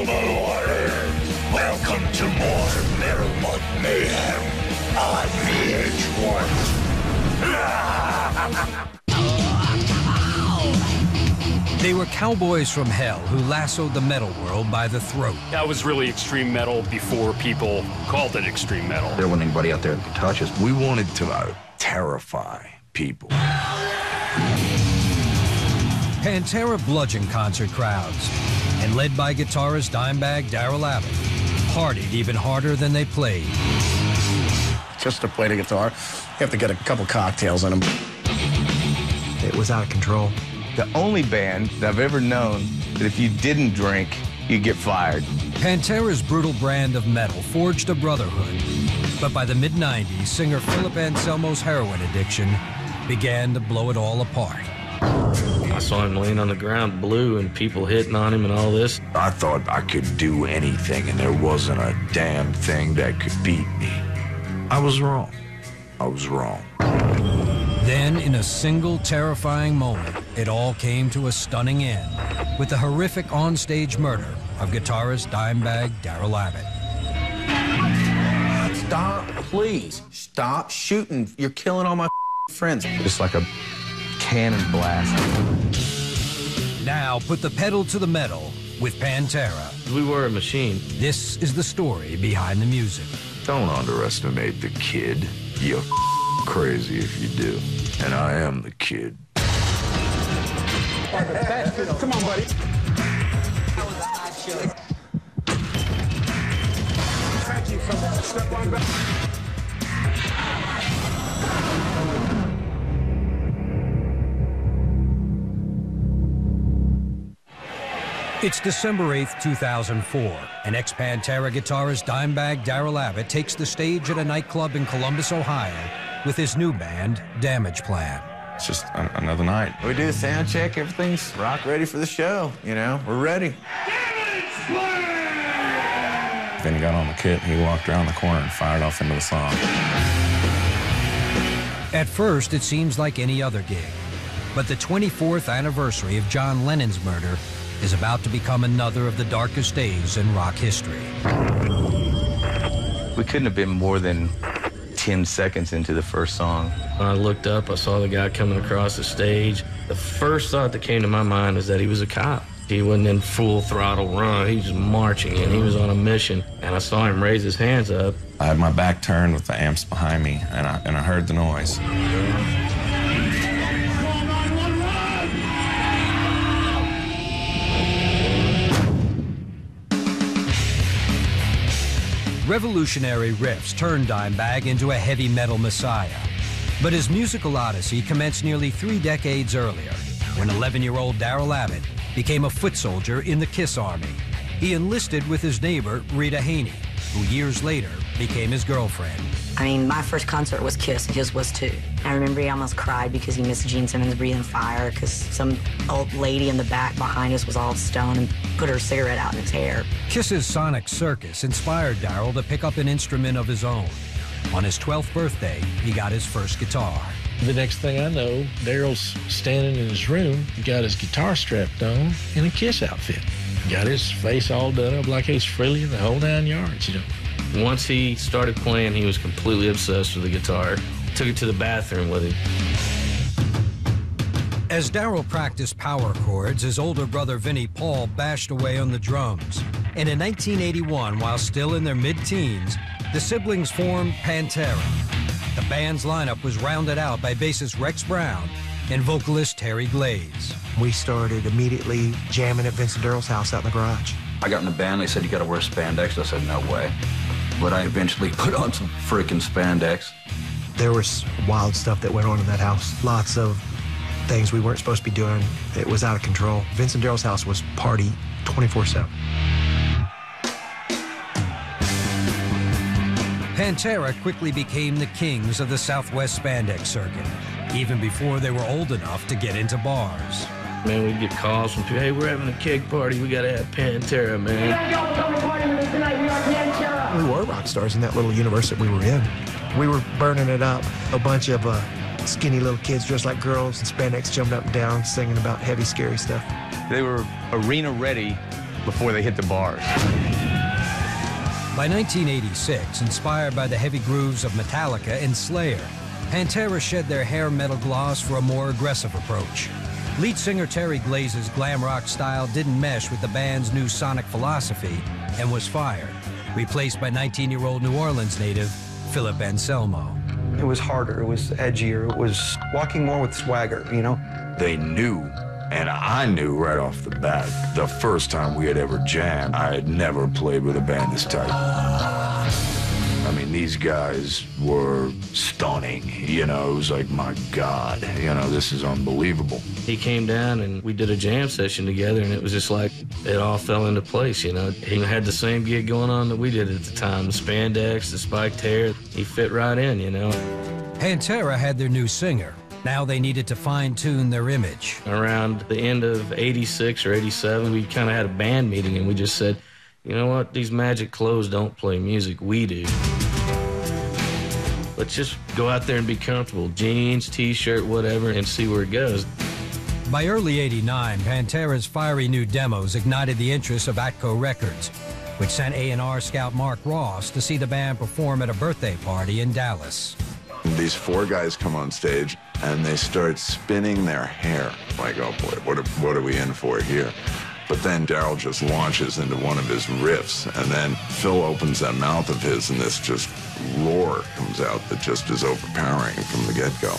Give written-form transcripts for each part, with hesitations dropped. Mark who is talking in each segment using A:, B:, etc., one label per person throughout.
A: Welcome to more Metal Mayhem on VH1.
B: They were cowboys from hell who lassoed the metal world by the throat.
C: That was really extreme metal before people called it extreme metal.
D: There wasn't anybody out there that could touch us.
A: We wanted to terrify people.
B: Pantera bludgeoned concert crowds, and led by guitarist Dimebag Darrell Abbott, partied even harder than they played.
E: Just to play the guitar, you have to get a couple cocktails in them.
F: It was out of control.
G: The only band that I've ever known that if you didn't drink, you'd get fired.
B: Pantera's brutal brand of metal forged a brotherhood, but by the mid-90s, singer Philip Anselmo's heroin addiction began to blow it all apart.
H: I saw him laying on the ground, blue, and people hitting on him and all this.
A: I thought I could do anything, and there wasn't a damn thing that could beat me. I was wrong. I was wrong.
B: Then, in a single terrifying moment, it all came to a stunning end with the horrific onstage murder of guitarist Dimebag Darrell Abbott.
E: Stop, please. Stop shooting. You're killing all my friends.
G: Just like a cannon blast.
B: Now, put the pedal to the metal with Pantera.
H: We were a machine.
B: This is the story behind the music.
A: Don't underestimate the kid. You're crazy if you do. And I am the kid.
E: Come on, buddy. Thank you for that. Step on back.
B: It's December 8th, 2004, and ex-Pantera guitarist Dimebag Darrell Abbott takes the stage at a nightclub in Columbus, Ohio, with his new band, Damage Plan.
I: It's just another night.
E: We do the sound check, everything's rock ready for the show, you know, we're ready.
A: Damage Plan!
I: Then he got on the kit, he walked around the corner and fired off into the song.
B: At first, it seems like any other gig, but the 24th anniversary of John Lennon's murder is about to become another of the darkest days in rock history.
G: We couldn't have been more than 10 seconds into the first song.
H: When I looked up, I saw the guy coming across the stage. The first thought that came to my mind is that he was a cop. He wasn't in full throttle run. He was marching, and he was on a mission. And I saw him raise his hands up.
I: I had my back turned with the amps behind me, and I heard the noise.
B: Revolutionary riffs turned Dimebag into a heavy metal messiah. But his musical odyssey commenced nearly 3 decades earlier, when 11-year-old Darrell Abbott became a foot soldier in the KISS Army. He enlisted with his neighbor, Rita Haney, who years later became his girlfriend.
J: I mean, my first concert was KISS, and his was too. I remember he almost cried because he missed Gene Simmons' Breathing Fire, because some old lady in the back behind us was all stoned and put her cigarette out in his hair.
B: KISS's Sonic Circus inspired Darrell to pick up an instrument of his own. On his 12th birthday, he got his first guitar.
K: The next thing I know, Darrell's standing in his room, got his guitar strapped on in a KISS outfit. Got his face all done up like Ace Frehley, the whole 9 yards, you know.
H: Once he started playing, he was completely obsessed with the guitar. Took it to the bathroom with him.
B: As Darrell practiced power chords, his older brother Vinnie Paul bashed away on the drums. And in 1981, while still in their mid-teens, the siblings formed Pantera. The band's lineup was rounded out by bassist Rex Brown and vocalist Terry Glaze.
F: We started immediately jamming at Vince and Darrell's house out in the garage.
D: I got in the band, they said, you gotta wear spandex. I said, no way. But I eventually put on some freaking spandex.
F: There was wild stuff that went on in that house. Lots of things we weren't supposed to be doing. It was out of control. Vince and Darrell's house was party 24/7.
B: Pantera quickly became the kings of the Southwest spandex circuit, even before they were old enough to get into bars.
H: Man, we'd get calls from people, hey, we're having a keg party, we gotta have Pantera, man.
F: We were rock stars in that little universe that we were in. We were burning it up. A bunch of skinny little kids dressed like girls and spandex jumped up and down singing about heavy, scary stuff.
G: They were arena ready before they hit the bars.
B: By 1986, inspired by the heavy grooves of Metallica and Slayer, Pantera shed their hair metal gloss for a more aggressive approach. Lead singer Terry Glaze's glam rock style didn't mesh with the band's new sonic philosophy and was fired, replaced by 19-year-old New Orleans native Philip Anselmo.
F: It was harder, it was edgier, it was walking more with swagger, you know?
A: They knew, and I knew right off the bat, the first time we had ever jammed, I had never played with a band this tight. I mean, these guys were stunning, you know, it was like, my God, you know, this is unbelievable.
H: He came down and we did a jam session together, and it was just like it all fell into place, you know. He had the same gig going on that we did at the time, the spandex, the spiked hair. He fit right in, you know.
B: Pantera had their new singer. Now they needed to fine-tune their image.
H: Around the end of 86 or 87, we kind of had a band meeting, and we just said, you know what, these magic clothes don't play music, we do. Let's just go out there and be comfortable. Jeans, t-shirt, whatever, and see where it goes.
B: By early '89, Pantera's fiery new demos ignited the interest of Atco Records, which sent A&R scout Mark Ross to see the band perform at a birthday party in Dallas.
L: These four guys come on stage, and they start spinning their hair. Like, oh boy, what are we in for here? But then Daryl just launches into one of his riffs, and then Phil opens that mouth of his, and this just roar comes out that just is overpowering from the get-go.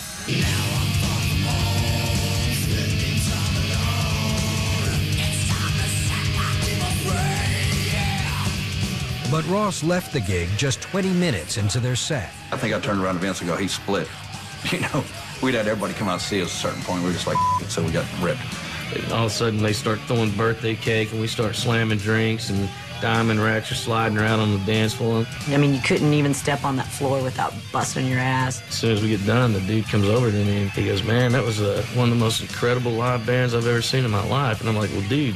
B: But Ross left the gig just 20 minutes into their set.
D: I think I turned around to Vince and go, he split. You know, we'd had everybody come out and see us at a certain point. We were just like, so we got ripped.
H: And all of a sudden, they start throwing birthday cake, and we start slamming drinks, and diamond racks are sliding around on the dance floor.
J: I mean, you couldn't even step on that floor without busting your ass.
H: As soon as we get done, the dude comes over to me, and he goes, man, that was one of the most incredible live bands I've ever seen in my life. And I'm like, well, dude,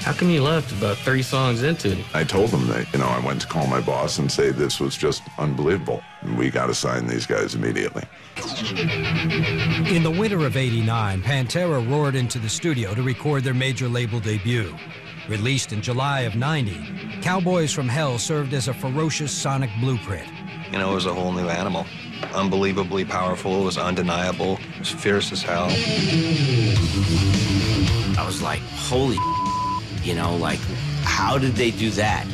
H: how come you left about 30 songs into it?
L: I told them that, you know, I went to call my boss and say this was just unbelievable. We got to sign these guys immediately.
B: In the winter of '89, Pantera roared into the studio to record their major label debut. Released in July of '90, Cowboys from Hell served as a ferocious sonic blueprint.
M: You know, it was a whole new animal. Unbelievably powerful, it was undeniable, it was fierce as hell.
N: I was like, holy, you know, like, how did they do that?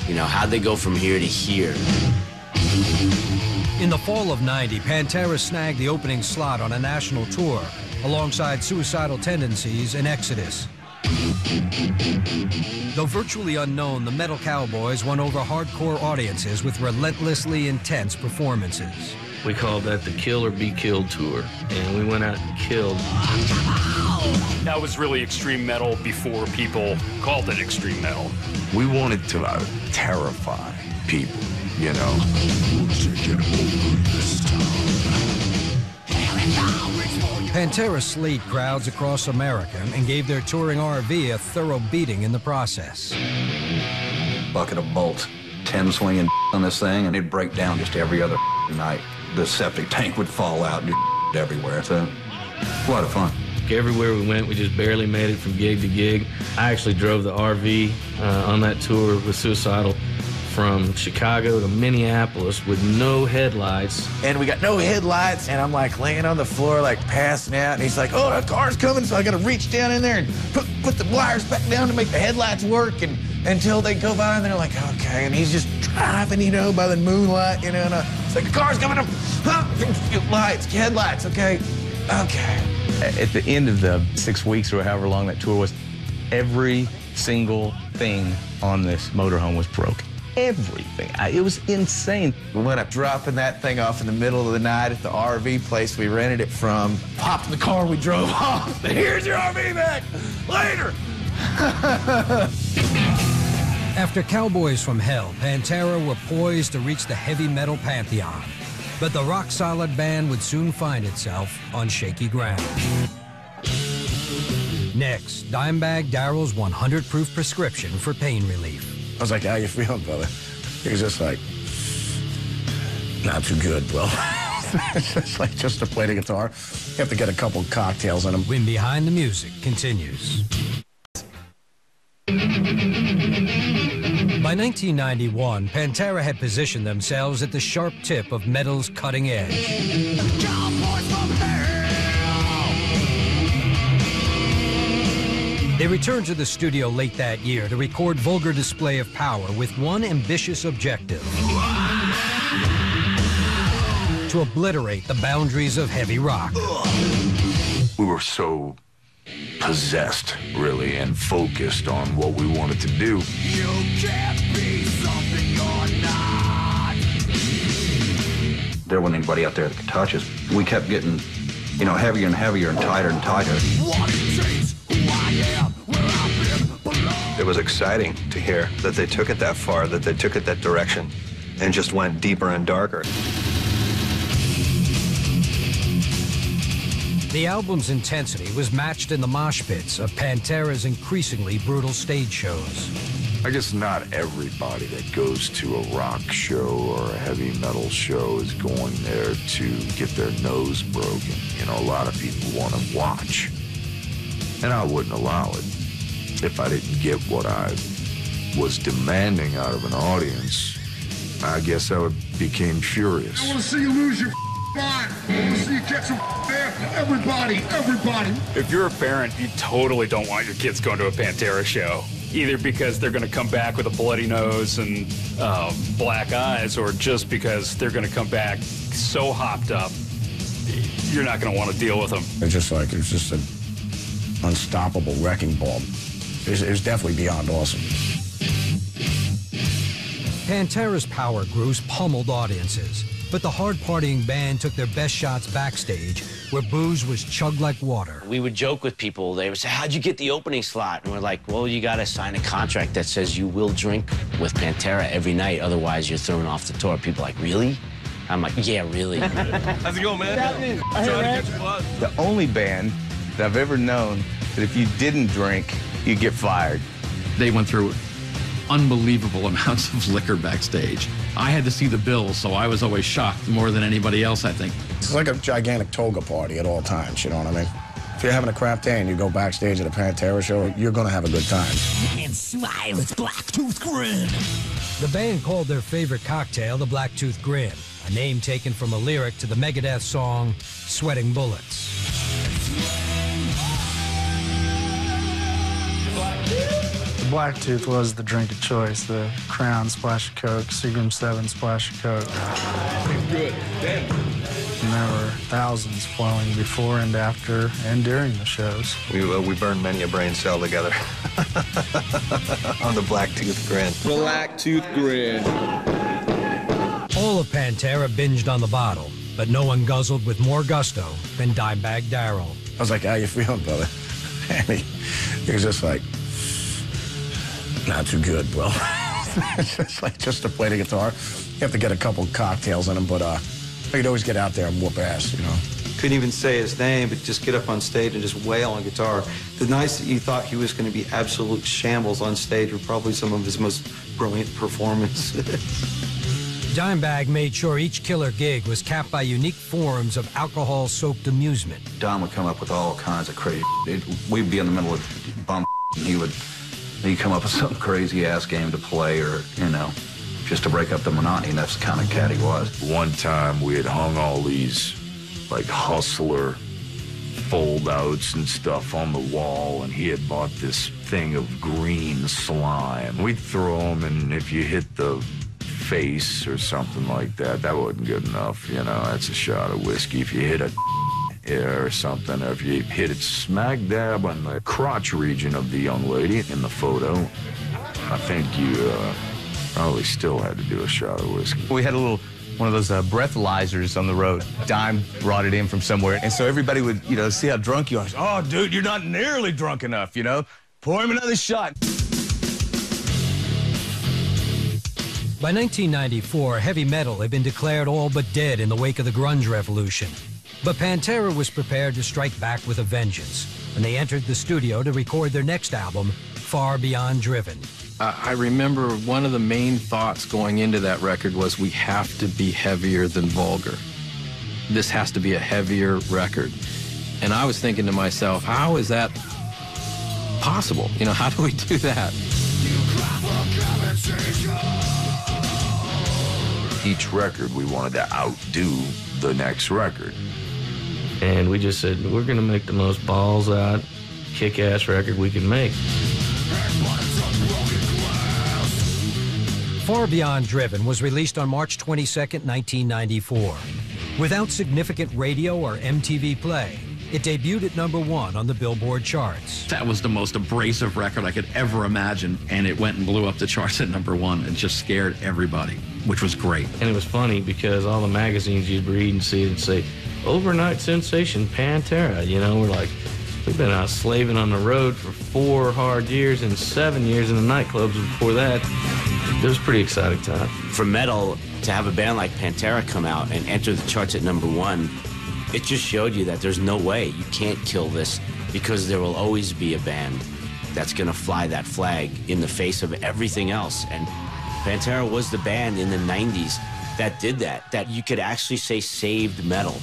N: You know, how'd they go from here to here?
B: In the fall of '90, Pantera snagged the opening slot on a national tour alongside Suicidal Tendencies and Exodus. Though virtually unknown, the Metal Cowboys won over hardcore audiences with relentlessly intense performances.
H: We called that the Kill or Be Killed tour, and we went out and killed.
C: That was really extreme metal before people called it extreme metal.
A: We wanted to terrify people, you know.
B: Pantera slayed crowds across America and gave their touring RV a thorough beating in the process.
D: Bucket of bolts, 10 swinging on this thing, and it'd break down just every other night. The septic tank would fall out and everywhere. So, a lot of fun.
H: Everywhere we went, we just barely made it from gig to gig. I actually drove the RV on that tour with Suicidal from Chicago to Minneapolis with no headlights.
O: And we got no headlights, and I'm like laying on the floor, like passing out, and he's like, oh, a car's coming, so I gotta reach down in there and put the wires back down to make the headlights work, and until they go by, and they're like, okay, and he's just driving, you know, by the moonlight, you know, and it's like, the car's coming up, lights, headlights, okay, okay.
G: At the end of the 6 weeks or however long that tour was, every single thing on this motorhome was broken. Everything. It was insane.
O: We went up dropping that thing off in the middle of the night at the RV place we rented it from. Popped in the car, we drove off. Here's your RV back. Later.
B: After Cowboys from Hell, Pantera were poised to reach the heavy metal pantheon. But the rock-solid band would soon find itself on shaky ground. Next, Dimebag Darrell's 100-proof prescription for pain relief.
E: I was like, how you feeling, brother? He was just like, not too good, bro. It's just like just to play the guitar. You have to get a couple cocktails in him.
B: When Behind the Music continues. By 1991, Pantera had positioned themselves at the sharp tip of metal's cutting edge. They returned to the studio late that year to record Vulgar Display of Power with one ambitious objective: to obliterate the boundaries of heavy rock.
A: We were so possessed, really, and focused on what we wanted to do.
P: You can't be something you're not.
D: There wasn't anybody out there that could touch us. We kept getting, you know, heavier and heavier and tighter and tighter.
M: It was exciting to hear that they took it that far, that they took it that direction, and just went deeper and darker.
B: The album's intensity was matched in the mosh pits of Pantera's increasingly brutal stage shows.
A: I guess not everybody that goes to a rock show or a heavy metal show is going there to get their nose broken. You know, a lot of people want to watch. And I wouldn't allow it if I didn't get what I was demanding out of an audience. I guess I became furious.
P: I want to see you lose your mind. I want to see you catch some there. Everybody.
C: If you're a parent, you totally don't want your kids going to a Pantera show, either because they're going to come back with a bloody nose and black eyes, or just because they're going to come back so hopped up, you're not going to want to deal with them.
E: It's just an unstoppable wrecking ball. It was definitely beyond awesome.
B: Pantera's power grooves pummeled audiences, but the hard-partying band took their best shots backstage, where booze was chugged like water.
N: We would joke with people. They would say, how'd you get the opening slot? And we're like, well, you got to sign a contract that says you will drink with Pantera every night, otherwise you're thrown off the tour. People are like, really? I'm like, yeah, really.
G: How's it going, man? The only band that I've ever known that if you didn't drink, you'd get fired.
Q: They went through unbelievable amounts of liquor backstage. I had to see the bill, so I was always shocked more than anybody else, I think.
E: It's like a gigantic toga party at all times, you know what I mean? If you're having a crap day and you go backstage at a Pantera show, you're gonna have a good time.
P: And smile, it's Blacktooth Grin.
B: The band called their favorite cocktail the Blacktooth Grin, a name taken from a lyric to the Megadeth song, Sweating Bullets.
R: Blacktooth was the drink of choice. The Crown splash of Coke, Seagram 7 splash of Coke.
P: Good.
R: And there were thousands flowing before and after and during the shows.
M: We burned many a brain cell together on the Blacktooth Grin.
Q: Blacktooth Grin.
B: All of Pantera binged on the bottle, but no one guzzled with more gusto than Dimebag Darrell.
E: I was like, how you feeling, brother? And he was just like, not too good, bro. It's just like, just to play the guitar, you have to get a couple cocktails in them, but you'd always get out there and whoop ass, you know.
S: Couldn't even say his name, but just get up on stage and just wail on guitar. The nights that you thought he was going to be absolute shambles on stage were probably some of his most brilliant performances.
B: Dimebag made sure each killer gig was capped by unique forms of alcohol-soaked amusement.
D: Don would come up with all kinds of crazy we'd be in the middle of bump and he'd come up with some crazy-ass game to play, or, you know, just to break up the monotony, and that's the kind of cat he was.
A: One time we had hung all these, like, Hustler fold-outs and stuff on the wall, and he had bought this thing of green slime. We'd throw them, and if you hit the face or something like that, that wasn't good enough, you know, that's a shot of whiskey. If you hit a or something, or if you hit it smack dab on the crotch region of the young lady in the photo, I think you probably still had to do a shot of whiskey.
G: We had one of those breathalyzers on the road. Dime brought it in from somewhere, and so everybody would, you know, see how drunk you are. Oh, dude, you're not nearly drunk enough, you know? Pour him another shot.
B: By 1994, heavy metal had been declared all but dead in the wake of the grunge revolution. But Pantera was prepared to strike back with a vengeance, and they entered the studio to record their next album, Far Beyond Driven.
Q: I remember one of the main thoughts going into that record was we have to be heavier than Vulgar. This has to be a heavier record. And I was thinking to myself, how is that possible? You know, how do we do that?
A: each record we wanted to outdo the next record.
H: And we just said, we're going to make the most balls-out, kick-ass record we can make.
B: Far Beyond Driven was released on March 22, 1994. Without significant radio or MTV play, it debuted at #1 on the Billboard charts.
T: That was the most abrasive record I could ever imagine, and it went and blew up the charts at #1 and just scared everybody, which was great.
H: And it was funny because all the magazines you'd read and see would say, overnight sensation, Pantera. You know, we're like, we've been out slaving on the road for 4 hard years and 7 years in the nightclubs before that. It was a pretty exciting time.
N: For metal, to have a band like Pantera come out and enter the charts at #1, it just showed you that there's no way you can't kill this, because there will always be a band that's going to fly that flag in the face of everything else. And Pantera was the band in the 90s that did that you could actually say saved metal.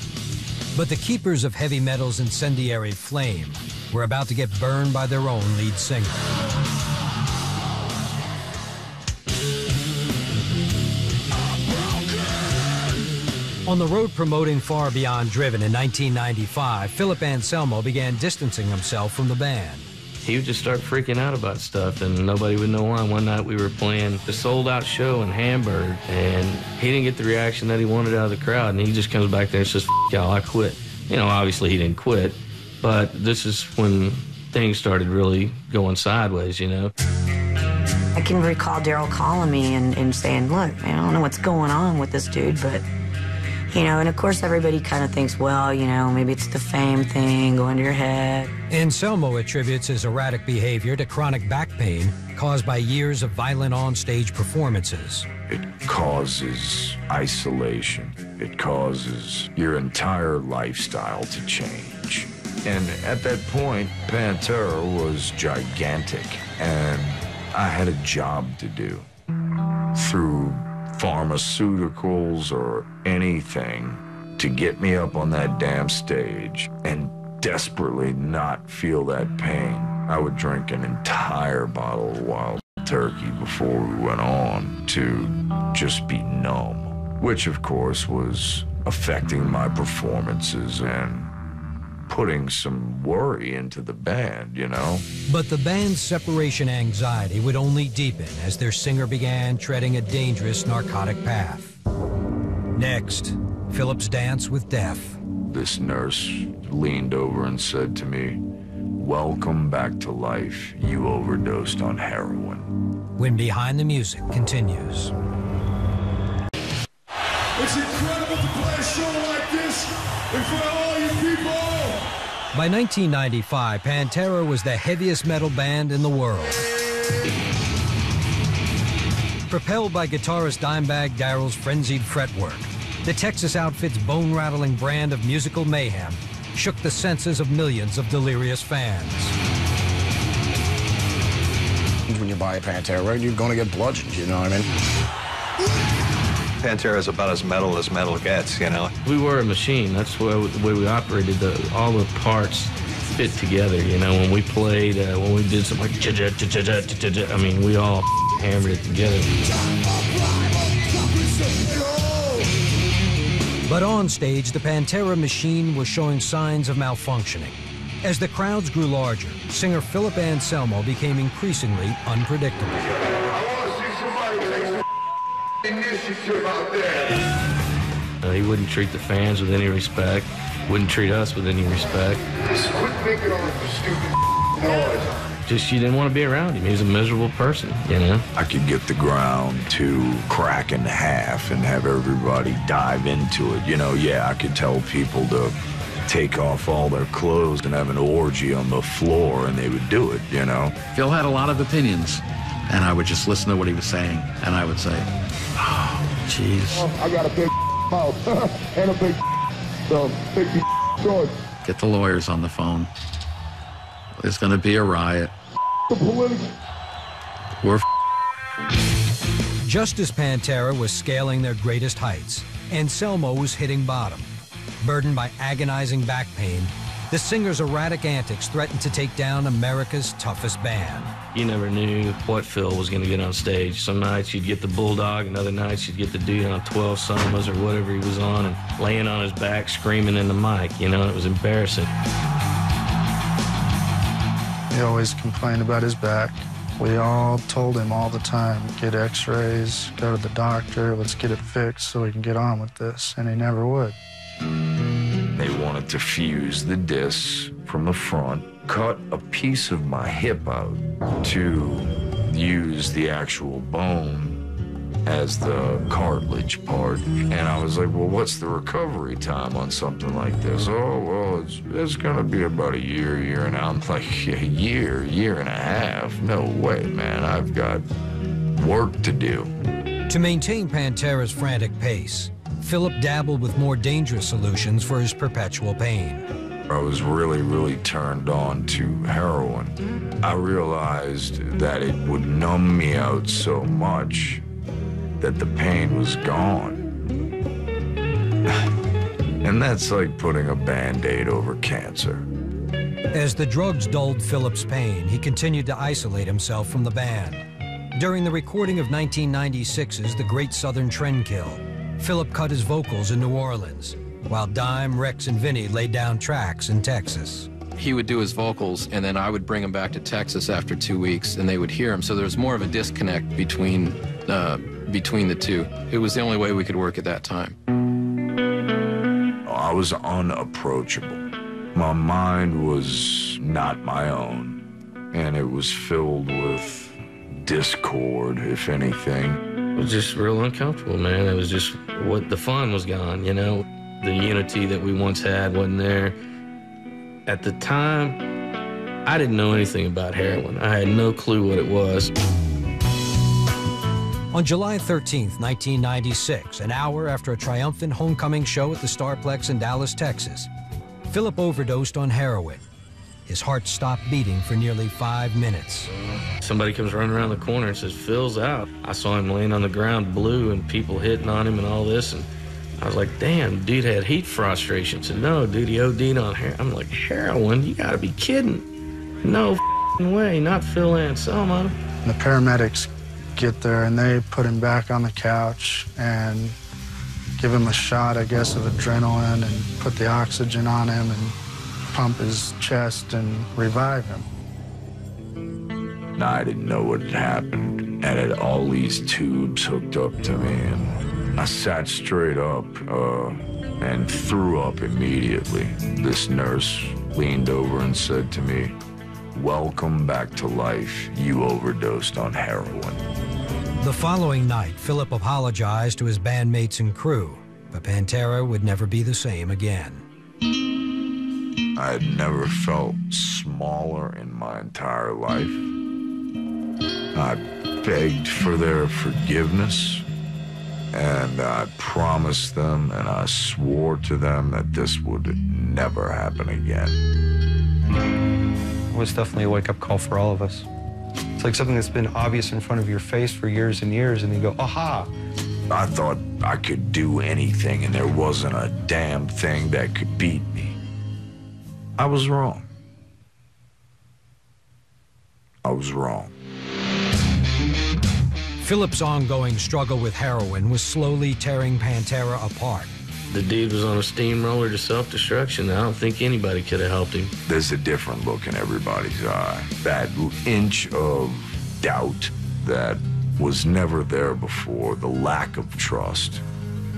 B: But the keepers of heavy metal's incendiary flame were about to get burned by their own lead singer. On the road promoting Far Beyond Driven in 1995, Philip Anselmo began distancing himself from the band.
H: He would just start freaking out about stuff, and nobody would know why. One night we were playing the sold-out show in Hamburg, and he didn't get the reaction that he wanted out of the crowd, and he just comes back there and says, "F y'all, I quit." You know, obviously he didn't quit, but this is when things started really going sideways, you know.
J: I can recall Daryl calling me and saying, "Look, man, I don't know what's going on with this dude, but..." You know, and of course everybody kind of thinks, well, you know, maybe it's the fame thing going to your head.
B: Anselmo attributes his erratic behavior to chronic back pain caused by years of violent on-stage performances.
A: It causes isolation. It causes your entire lifestyle to change. And at that point, Pantera was gigantic, and I had a job to do. Through pharmaceuticals or anything to get me up on that damn stage and desperately not feel that pain. I would drink an entire bottle of Wild Turkey before we went on to just be numb, which of course was affecting my performances and putting some worry into the band, you know?
B: But the band's separation anxiety would only deepen as their singer began treading a dangerous narcotic path. Next, Philip's dance with death.
A: This nurse leaned over and said to me, "Welcome back to life. You overdosed on heroin."
B: When Behind the Music continues.
P: It's incredible to play a show like this in front of all you people.
B: By 1995, Pantera was the heaviest metal band in the world. Propelled by guitarist Dimebag Darrell's frenzied fretwork, the Texas outfit's bone-rattling brand of musical mayhem shook the senses of millions of delirious fans.
E: When you buy a Pantera record, you're going to get bludgeoned, you know what I mean?
M: Pantera is about as metal gets, you know.
H: We were a machine. That's the way we operated. All the parts fit together, you know. When we played, when we did something like I mean, we all hammered it together.
B: But on stage, the Pantera machine was showing signs of malfunctioning. As the crowds grew larger, singer Philip Anselmo became increasingly unpredictable.
H: He wouldn't treat the fans with any respect, wouldn't treat us with any respect.
P: Just quit making all this stupid noise.
H: Just, you didn't want to be around him. He was a miserable person, you know?
A: I could get the ground to crack in half and have everybody dive into it. You know, yeah, I could tell people to take off all their clothes and have an orgy on the floor, and they would do it, you know?
T: Phil had a lot of opinions, and I would just listen to what he was saying, and I would say, oh, jeez.
P: I got a big mouth and a big so big choice.
T: Get the lawyers on the phone. There's going to be a riot.
P: The police.
T: We're
B: Just as Pantera was scaling their greatest heights, Anselmo was hitting bottom. Burdened by agonizing back pain, the singer's erratic antics threatened to take down America's toughest band.
H: You never knew what Phil was going to get on stage. Some nights you'd get the Bulldog, and other nights you'd get the dude on 12 Somas or whatever he was on and laying on his back screaming in the mic, you know, and it was embarrassing.
R: He always complained about his back. We all told him all the time, get x-rays, go to the doctor, let's get it fixed so we can get on with this, and he never would.
A: They wanted to fuse the discs from the front, cut a piece of my hip out to use the actual bone as the cartilage part. And I was like, well, what's the recovery time on something like this? Oh, well, it's gonna be about a year and I'm like, a year and a half? No way, man, I've got work to do.
B: To maintain Pantera's frantic pace, Philip dabbled with more dangerous solutions for his perpetual pain.
A: I was really turned on to heroin. I realized that it would numb me out so much that the pain was gone. And that's like putting a Band-Aid over cancer.
B: As the drugs dulled Philip's pain, he continued to isolate himself from the band. During the recording of 1996's The Great Southern Trendkill, Philip cut his vocals in New Orleans, while Dime, Rex, and Vinny laid down tracks in Texas.
Q: He would do his vocals, and then I would bring him back to Texas after 2 weeks, and they would hear him. So there was more of a disconnect between the two. It was the only way we could work at that time.
A: I was unapproachable. My mind was not my own, and it was filled with discord, if anything.
H: It was just real uncomfortable, man. It was just what the fun was gone, you know? The unity that we once had wasn't there. At the time, I didn't know anything about heroin. I had no clue what it was.
B: On July 13th, 1996, an hour after a triumphant homecoming show at the Starplex in Dallas, Texas, Philip overdosed on heroin. His heart stopped beating for nearly 5 minutes.
H: Somebody comes running around the corner and says, Phil's out. I saw him laying on the ground blue and people hitting on him and all this, and I was like, damn, dude had heat frustration. Said, no, dude, he OD'd on heroin. I'm like, heroin? You gotta be kidding. No way, not Phil Anselmo.
R: The paramedics get there and they put him back on the couch and give him a shot, I guess, of adrenaline and put the oxygen on him and pump his chest and revive him.
A: I didn't know what had happened, and had all these tubes hooked up to me, and I sat straight up and threw up immediately. This nurse leaned over and said to me, "Welcome back to life. You overdosed on heroin."
B: The following night, Philip apologized to his bandmates and crew, but Pantera would never be the same again.
A: I had never felt smaller in my entire life. I begged for their forgiveness, and I promised them and I swore to them that this would never happen again.
S: It was definitely a wake-up call for all of us. It's like something that's been obvious in front of your face for years and years, and you go, aha.
A: I thought I could do anything, and there wasn't a damn thing that could beat me. I was wrong. I was wrong.
B: Philip's ongoing struggle with heroin was slowly tearing Pantera apart.
H: The dude was on a steamroller to self-destruction. I don't think anybody could have helped him.
A: There's a different look in everybody's eye. That inch of doubt that was never there before, the lack of trust.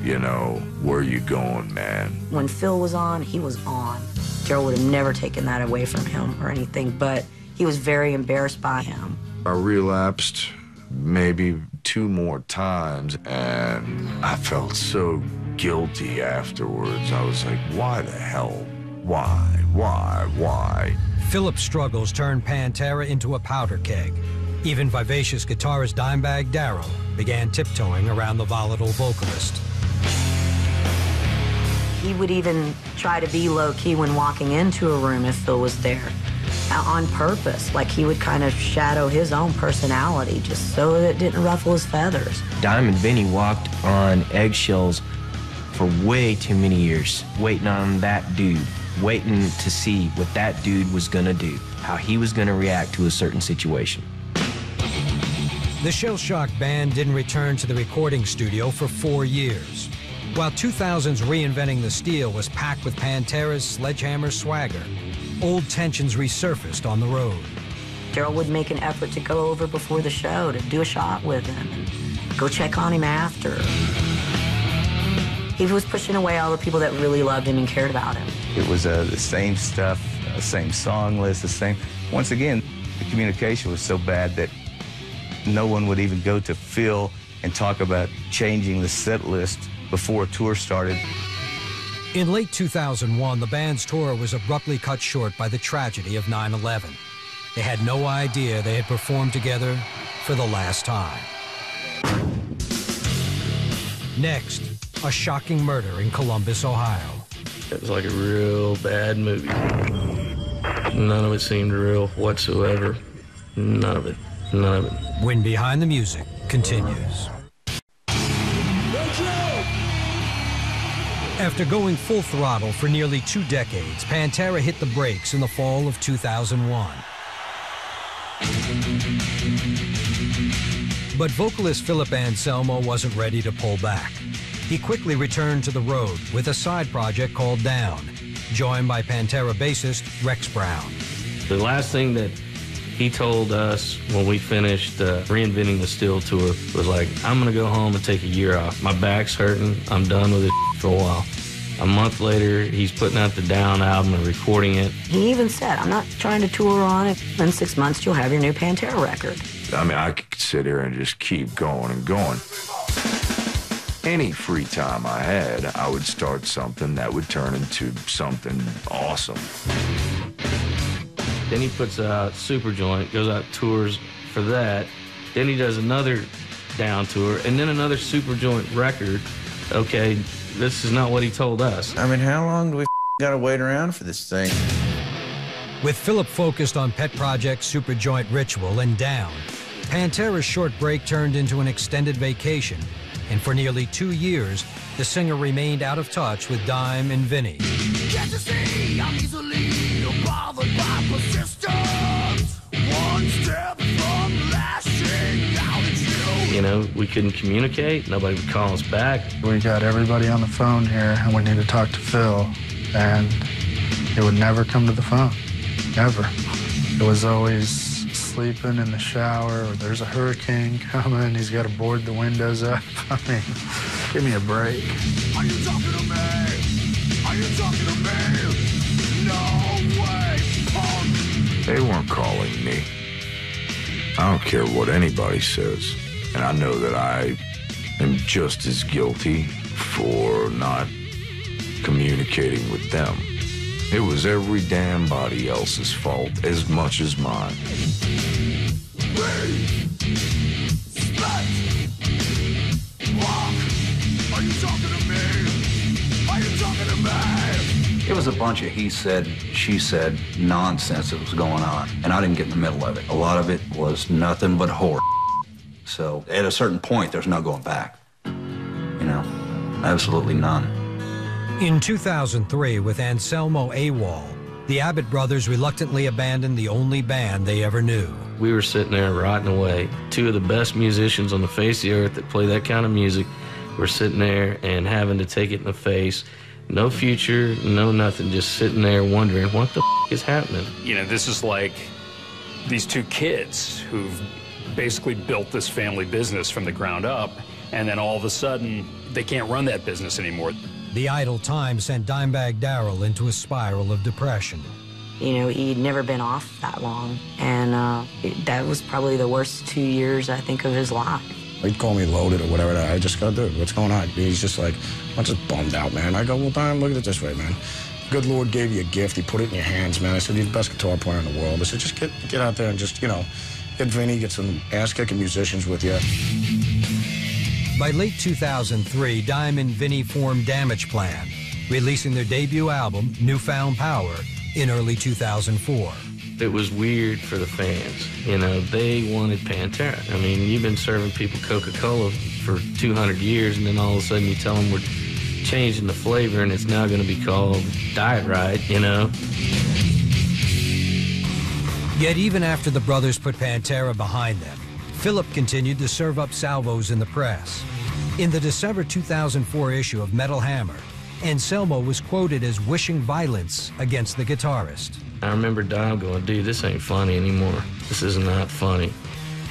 A: You know, where you going, man?
J: When Phil was on, he was on. Daryl would have never taken that away from him or anything, but he was very embarrassed by him.
A: I relapsed maybe 2 more times, and I felt so guilty afterwards. I was like, why the hell? Why?
B: Philip's struggles turned Pantera into a powder keg. Even vivacious guitarist Dimebag Darrell began tiptoeing around the volatile vocalist.
J: He would even try to be low-key when walking into a room if Phil was there, on purpose. Like, he would kind of shadow his own personality just so that it didn't ruffle his feathers.
U: Dime and Vinny walked on eggshells for way too many years, waiting on that dude, waiting to see what that dude was gonna do, how he was gonna react to a certain situation.
B: The shell-shocked band didn't return to the recording studio for 4 years. While 2000's Reinventing the Steel was packed with Pantera's sledgehammer swagger, old tensions resurfaced on the road.
J: Daryl would make an effort to go over before the show to do a shot with him and go check on him after. He was pushing away all the people that really loved him and cared about him.
G: It was the same stuff, the same song list, the same. Once again, the communication was so bad that no one would even go to Phil and talk about changing the set list before a tour started.
B: In late 2001, the band's tour was abruptly cut short by the tragedy of 9/11. They had no idea they had performed together for the last time. Next, a shocking murder in Columbus, Ohio.
H: It was like a real bad movie. None of it seemed real whatsoever. None of it. None of it.
B: When Behind the Music continues. After going full throttle for nearly 2 decades, Pantera hit the brakes in the fall of 2001. But vocalist Philip Anselmo wasn't ready to pull back. He quickly returned to the road with a side project called Down, joined by Pantera bassist Rex Brown.
H: The last thing that he told us when we finished Reinventing the Steel tour was like, I'm gonna go home and take a year off. My back's hurting, I'm done with it for a while. A month later, he's putting out the Down album and recording it.
J: He even said, I'm not trying to tour on it. In 6 months, you'll have your new Pantera record.
A: I mean, I could sit here and just keep going and going. Any free time I had, I would start something that would turn into something awesome.
H: Then he puts out Superjoint, goes out tours for that. Then he does another Down tour, and then another Superjoint record. Okay, this is not what he told us.
O: I mean, how long do we gotta wait around for this thing?
B: With Philip focused on pet projects Superjoint Ritual and Down, Pantera's short break turned into an extended vacation, and for nearly 2 years, the singer remained out of touch with Dime and Vinny.
P: Can't you see I'm easily bothered by persistence? One step from lashing out at you.
H: You know, we couldn't communicate. Nobody would call us back.
R: We got everybody on the phone here, and we need to talk to Phil, and it would never come to the phone. Never. It was always sleeping in the shower, or there's a hurricane coming, he's got to board the windows up. I mean, give me a break.
P: Are you talking to me? Are you talking to me? No way, punk!
A: They weren't calling me. I don't care what anybody says. And I know that I am just as guilty for not communicating with them. It was every damn body else's fault as much as mine.
P: Are you talking to me? Are you talking to me?
D: It was a bunch of he said, she said nonsense that was going on, and I didn't get in the middle of it. A lot of it was nothing but whore. So at a certain point, there's no going back. You know, absolutely none.
B: In 2003, with Anselmo AWOL, the Abbott brothers reluctantly abandoned the only band they ever knew.
H: We were sitting there rotting away. 2 of the best musicians on the face of the earth that play that kind of music were sitting there and having to take it in the face. No future, no nothing, just sitting there wondering what the is happening.
C: You know, this is like these 2 kids who've basically built this family business from the ground up, and then all of a sudden, they can't run that business anymore.
B: The idle time sent Dimebag Darrell into a spiral of depression.
J: You know, he'd never been off that long, and that was probably the worst 2 years, I think, of his life.
E: He'd call me loaded or whatever. I just go, dude, what's going on? He's just like, I'm just bummed out, man. I go, well, Dime, look at it this way, man. Good Lord gave you a gift. He put it in your hands, man. I said, you're the best guitar player in the world. I said, just get out there and just, you know, get Vinny, get some ass-kicking musicians with you.
B: By late 2003, Dime and Vinny formed Damage Plan, releasing their debut album, Newfound Power, in early 2004.
H: It was weird for the fans. You know, they wanted Pantera. I mean, you've been serving people Coca-Cola for 200 years, and then all of a sudden you tell them we're changing the flavor and it's now going to be called Diet Right, you know?
B: Yet even after the brothers put Pantera behind them, Philip continued to serve up salvos in the press. In the December 2004 issue of Metal Hammer, Anselmo was quoted as wishing violence against the guitarist.
H: I remember Dom going, dude, this ain't funny anymore. This is not funny.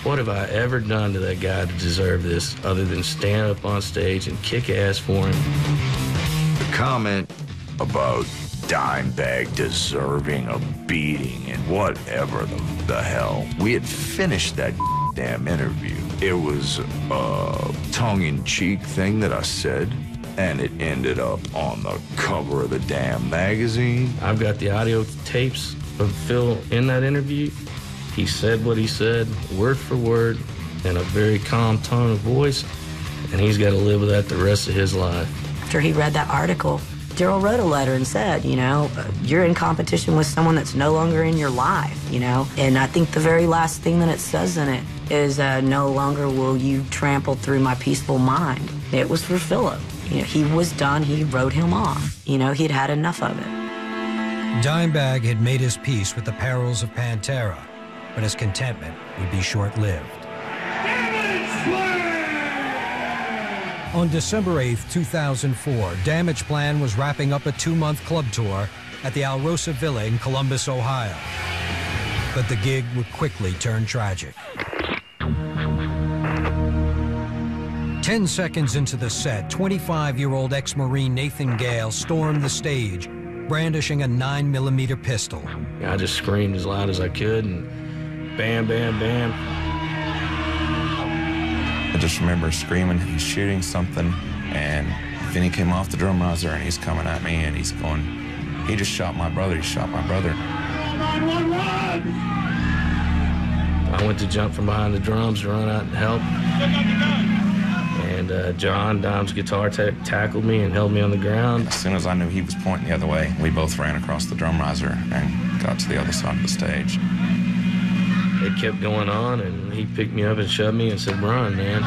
H: What have I ever done to that guy to deserve this other than stand up on stage and kick ass for him?
A: The comment about Dimebag deserving a beating and whatever the hell. We had finished that damn interview. It was a tongue-in-cheek thing that I said, and it ended up on the cover of the damn magazine.
H: I've got the audio tapes of Phil in that interview. He said what he said, word for word, in a very calm tone of voice, and he's got to live with that the rest of his life.
J: After he read that article, Daryl wrote a letter and said, you know, you're in competition with someone that's no longer in your life, you know? And I think the very last thing that it says in it is, no longer will you trample through my peaceful mind. It was for Philip. You know, he was done. He wrote him off. You know, he'd had enough of it.
B: Dimebag had made his peace with the perils of Pantera, but his contentment would be short-lived. On December 8th, 2004, Damage Plan was wrapping up a 2-month club tour at the Alrosa Villa in Columbus, Ohio. But the gig would quickly turn tragic. 10 seconds into the set, 25-year-old ex-Marine Nathan Gale stormed the stage, brandishing a 9mm pistol.
H: I just screamed as loud as I could, and bam, bam, bam.
I: I just remember screaming, he's shooting something, and Vinny came off the drum riser, and he's coming at me, and he's going, he just shot my brother, he shot my brother.
P: 911!
H: I went to jump from behind the drums to run out and help. And John, Dom's guitar tech, tackled me and held me on the ground.
I: As soon as I knew he was pointing the other way, we both ran across the drum riser and got to the other side of the stage.
H: It kept going on, and he picked me up and shoved me and said, run, man.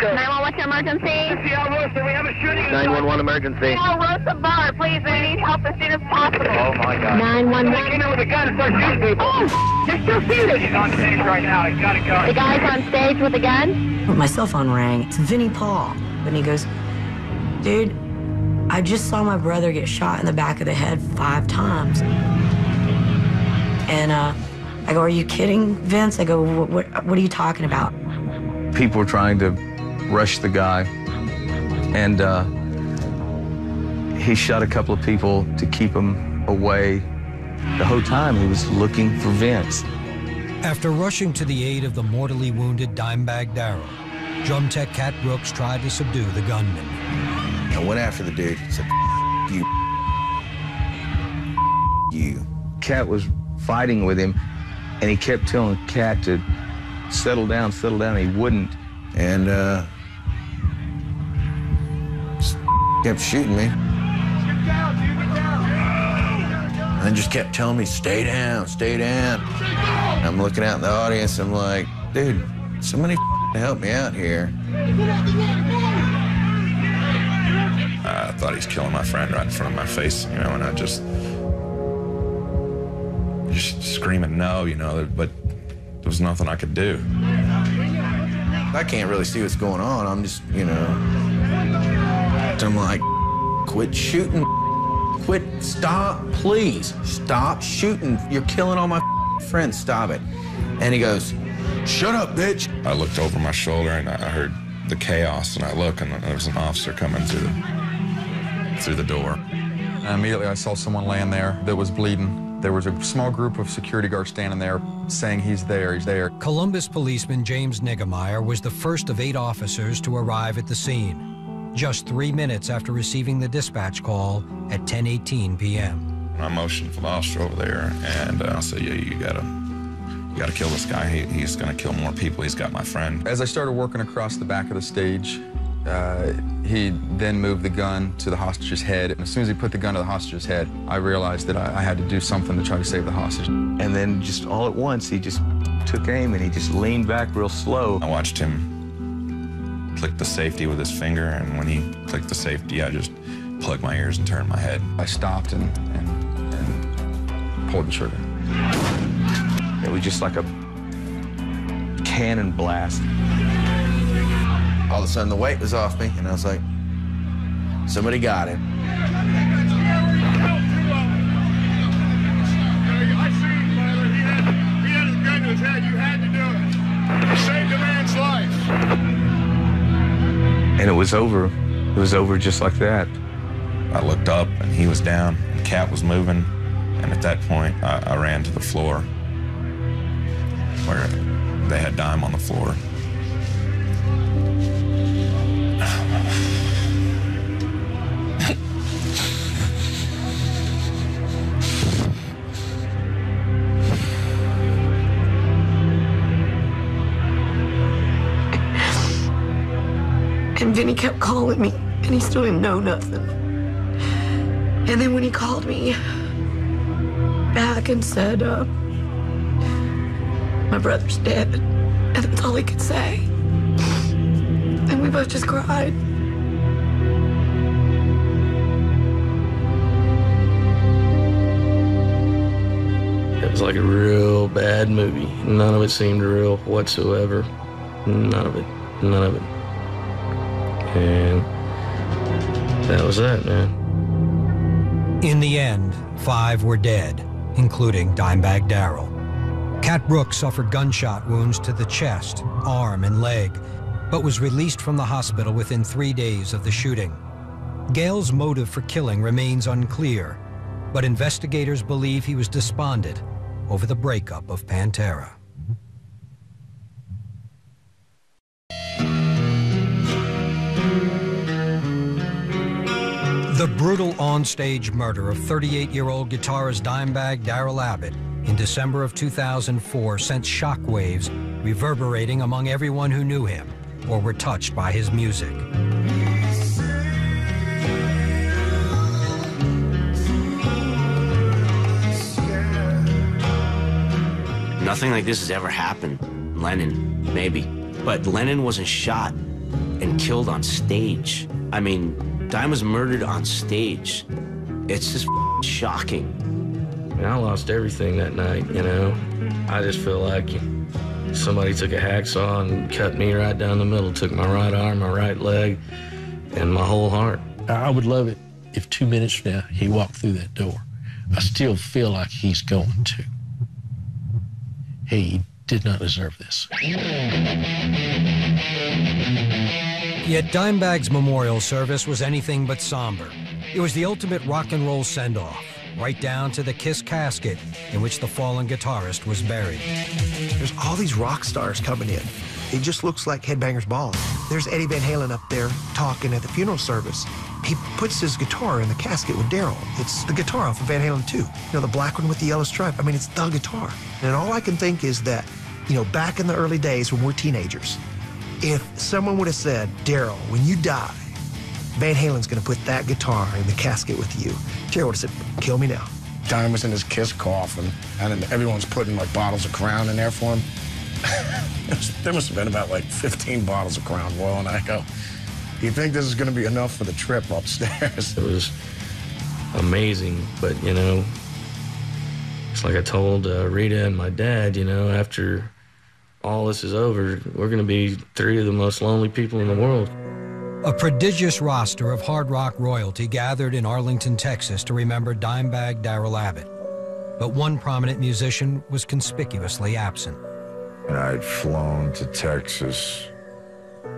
V: 911, what's your emergency?
W: Alrosa, we have a shooting.
V: 911 emergency. Alrosa bar, please, we need help as soon as possible.
W: Oh, my God.
V: 911.
W: He came in with a gun and started shooting people.
V: Oh, you're still seated.
W: He's on stage right now. He's got a gun.
V: The guy's on stage with a gun?
J: My cell phone rang. It's Vinnie Paul. And he goes, dude, I just saw my brother get shot in the back of the head 5 times. And I go, are you kidding, Vince? I go, what are you talking about?
G: People were trying to rush the guy, and he shot a couple of people to keep him away. The whole time he was looking for Vince.
B: After rushing to the aid of the mortally wounded Dimebag Darrell, drum tech Cat Brooks tried to subdue the gunman.
O: I went after the dude and said, you.
G: Cat was fighting with him, and he kept telling Cat to settle down, and he wouldn't.
O: And kept shooting me. And then just kept telling me, stay down, stay down. And I'm looking out in the audience, I'm like, dude, somebody help me out here.
I: I thought he's killing my friend right in front of my face, you know, and I just screaming no, you know, but there was nothing I could do.
O: I can't really see what's going on. I'm just, you know, I'm like, quit shooting, quit, stop, please, stop shooting. You're killing all my friends, stop it. And he goes, shut up, bitch.
I: I looked over my shoulder and I heard the chaos, and I look, and there was an officer coming through the door.
X: And immediately I saw someone laying there that was bleeding. There was a small group of security guards standing there saying, he's there, he's there.
B: Columbus policeman James Niggemeyer was the first of 8 officers to arrive at the scene, just 3 minutes after receiving the dispatch call at 10:18 p.m.
I: I motioned for the officer over there, and I said, yeah, you gotta kill this guy. He's gonna kill more people. He's got my friend.
X: As I started working across the back of the stage, he then moved the gun to the hostage's head. And as soon as he put the gun to the hostage's head, I realized that I had to do something to try to save the hostage.
G: And then just all at once, he just took aim and he just leaned back real slow.
I: I watched him click the safety with his finger, and when he clicked the safety, I just plugged my ears and turned my head.
X: I stopped and pulled the trigger.
G: It was just like a cannon blast.
O: All of a sudden, the weight was off me, and I was like, somebody got him.
P: I see you, Tyler. He had his gun to his head. You had to do it. You saved a man's life.
G: And it was over. It was over just like that.
I: I looked up, and he was down, and Cat was moving, and at that point, I ran to the floor where they had Dime on the floor.
J: And Vinny kept calling me, and he still didn't know nothing. And then when he called me back and said, my brother's dead, and that's all he could say. And we both just cried.
H: It was like a real bad movie. None of it seemed real whatsoever. None of it. None of it. And that was that, man.
B: In the end, 5 were dead, including Dimebag Darrell. Cat Brooks suffered gunshot wounds to the chest, arm, and leg, but was released from the hospital within 3 days of the shooting. Gale's motive for killing remains unclear, but investigators believe he was despondent over the breakup of Pantera. The brutal onstage murder of 38-year-old guitarist Dimebag Darrell Abbott in December of 2004 sent shockwaves reverberating among everyone who knew him or were touched by his music.
F: Nothing like this has ever happened. Lennon, maybe. But Lennon wasn't shot and killed on stage. I mean, Dime was murdered on stage. It's just shocking.
H: I mean, I lost everything that night, you know. I just feel like somebody took a hacksaw and cut me right down the middle, took my right arm, my right leg, and my whole heart.
K: I would love it if 2 minutes from now he walked through that door. I still feel like he's going to. He did not deserve this.
B: Yet Dimebag's memorial service was anything but somber. It was the ultimate rock and roll send-off, right down to the Kiss casket in which the fallen guitarist was buried.
L: There's all these rock stars coming in. It just looks like Headbangers Ball. There's Eddie Van Halen up there talking at the funeral service. He puts his guitar in the casket with Darrell. It's the guitar off of Van Halen 2. You know, the black one with the yellow stripe. I mean, it's the guitar. And all I can think is that, you know, back in the early days when we're teenagers, if someone would have said, Darrell, when you die, Van Halen's gonna put that guitar in the casket with you, Darrell would have said, kill me now.
E: Dime was in his Kiss coffin, and then everyone's putting like bottles of Crown in there for him. There must have been about like 15 bottles of Crown Royal, and I go, you think this is gonna be enough for the trip upstairs?
H: It was amazing, but, you know, it's like I told Rita and my dad, you know, after all this is over, we're going to be 3 of the most lonely people in the world.
B: A prodigious roster of hard rock royalty gathered in Arlington, Texas to remember Dimebag Darrell Abbott. But one prominent musician was conspicuously absent.
A: And I had flown to Texas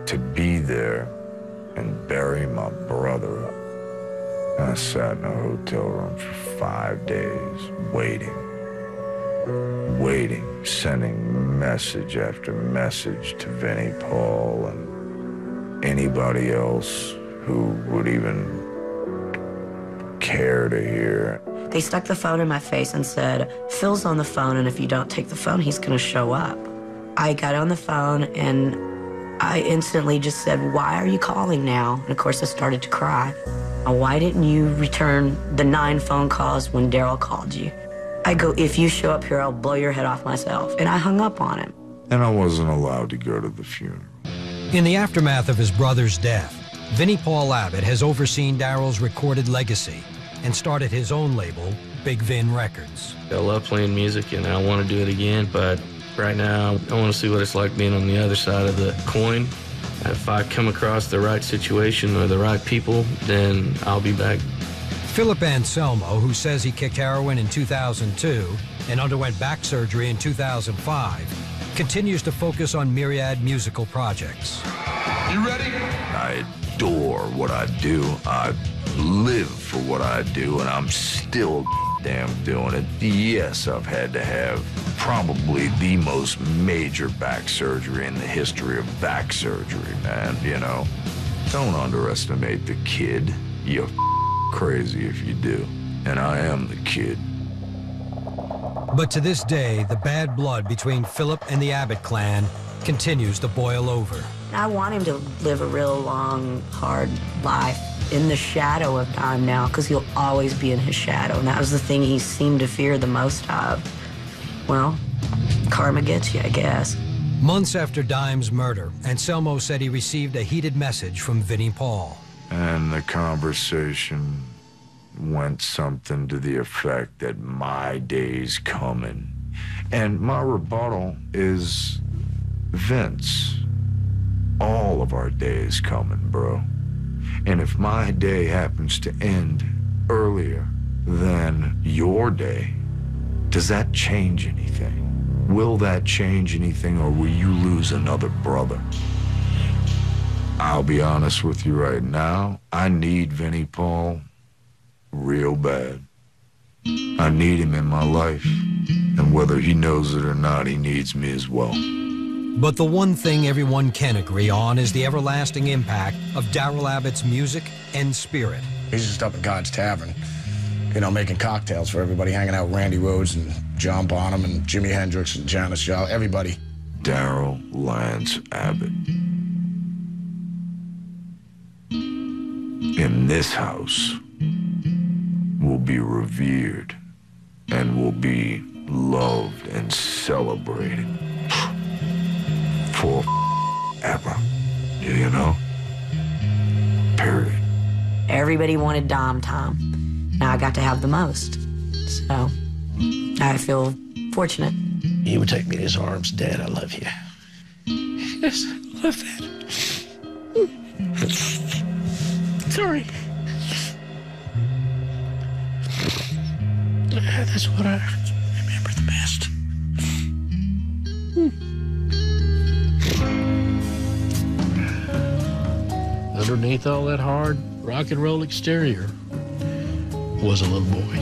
A: to be there and bury my brother. And I sat in a hotel room for 5 days, waiting, sending message after message to Vinnie Paul and anybody else who would even care to hear.
J: They stuck the phone in my face and said, Phil's on the phone, and if you don't take the phone, he's gonna show up. I got on the phone, and I instantly just said, why are you calling now? And of course, I started to cry. Why didn't you return the 9 phone calls when Darrell called you? I go, if you show up here, I'll blow your head off myself. And I hung up on him.
A: And I wasn't allowed to go to the funeral.
B: In the aftermath of his brother's death, Vinnie Paul Abbott has overseen Darrell's recorded legacy and started his own label, Big Vin Records.
H: I love playing music and I want to do it again, but right now I want to see what it's like being on the other side of the coin. If I come across the right situation or the right people, then I'll be back.
B: Philip Anselmo, who says he kicked heroin in 2002 and underwent back surgery in 2005, continues to focus on myriad musical projects.
A: You ready? I adore what I do. I live for what I do, and I'm still damn doing it. Yes, I've had to have probably the most major back surgery in the history of back surgery, man, you know. Don't underestimate the kid. You're crazy if you do. And I am the kid.
B: But to this day, the bad blood between Philip and the Abbott clan continues to boil over.
J: I want him to live a real long, hard life in the shadow of Dime now, because he'll always be in his shadow. And that was the thing he seemed to fear the most of. Well, karma gets you, I guess.
B: Months after Dime's murder, Anselmo said he received a heated message from Vinnie Paul.
A: And the conversation went something to the effect that my day's coming. And my rebuttal is, Vince, all of our day is coming, bro. And if my day happens to end earlier than your day, does that change anything? Will that change anything, or will you lose another brother? I'll be honest with you right now, I need Vinnie Paul real bad. I need him in my life, and whether he knows it or not, he needs me as well.
B: But the one thing everyone can agree on is the everlasting impact of Darrell Abbott's music and spirit.
E: He's just up at God's Tavern, you know, making cocktails for everybody, hanging out with Randy Rhoads and John Bonham and Jimi Hendrix and Janis Joplin, everybody.
A: Darrell Lance Abbott. In this house, will be revered and will be loved and celebrated forever. You know? Period.
J: Everybody wanted Dom Tom. Now I got to have the most. So I feel fortunate.
K: He would take me in his arms. Dad, I love you. Yes, I love that. Sorry. That's what I remember the best. Underneath all that hard rock and roll exterior was a little boy.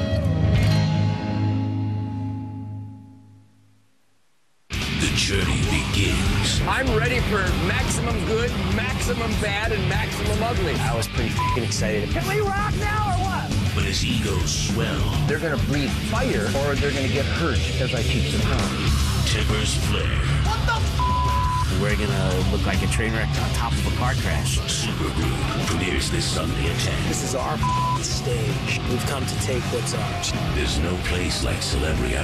P: The journey begins.
M: I'm ready for maximum good, maximum bad, and maximum ugly.
F: I was pretty f***ing excited.
M: Can we rock now or what?
P: But his egos swell.
M: They're gonna breathe fire or they're gonna get hurt because I teach them how.
P: Tempers flare.
M: What the f***?
F: We're gonna look like a train wreck on top of a car crash.
P: Super Group premieres this Sunday at 10.
M: This is our stage. We've come to take what's ours.
P: There's no place like celebrity.